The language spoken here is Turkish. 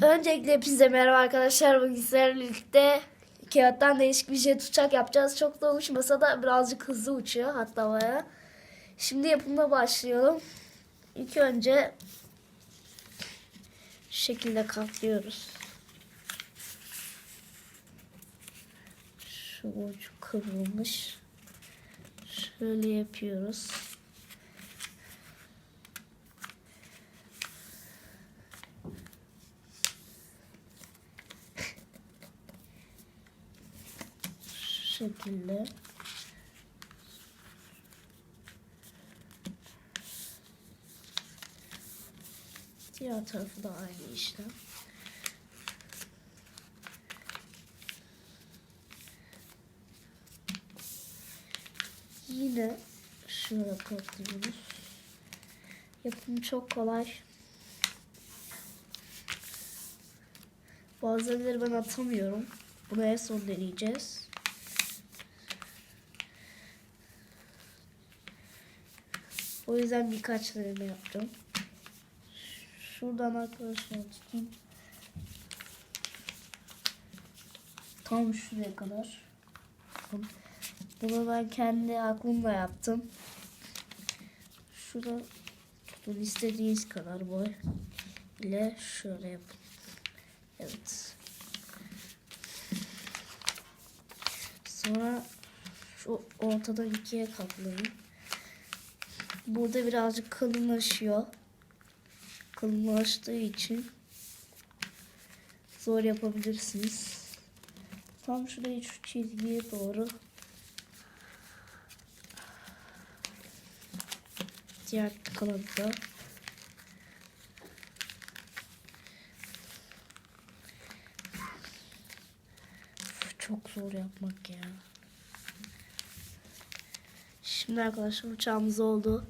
Öncelikle hepinize merhaba arkadaşlar. Bugün sizlerle birlikte kağıttan değişik bir jet uçak yapacağız. Çok da uçmasa da birazcık hızlı uçuyor hatta baya. Şimdi yapımına başlayalım. İlk önce şu şekilde katlıyoruz. Şu ucu kıvrılmış. Şöyle yapıyoruz. Şekilde. Diğer tarafı da aynı işlem. Yine şöyle katlıyoruz. Yapımı çok kolay. Bazıları ben atamıyorum. Bunu en son deneyeceğiz. O yüzden birkaç deneme yaptım. Şuradan arkadaşlar tutayım. Tam şuraya kadar. Bunu ben kendi aklımla yaptım. Şurada tutun, istediğiniz kadar boy ile şöyle yapın. Evet. Sonra şu ortadan ikiye katlayın. Burada birazcık kalınlaşıyor. Kalınlaştığı için zor yapabilirsiniz. Tam şurayı şu çizgiye doğru. Diğer kanadı da. Çok zor yapmak ya. Şimdi arkadaşlar uçağımız oldu.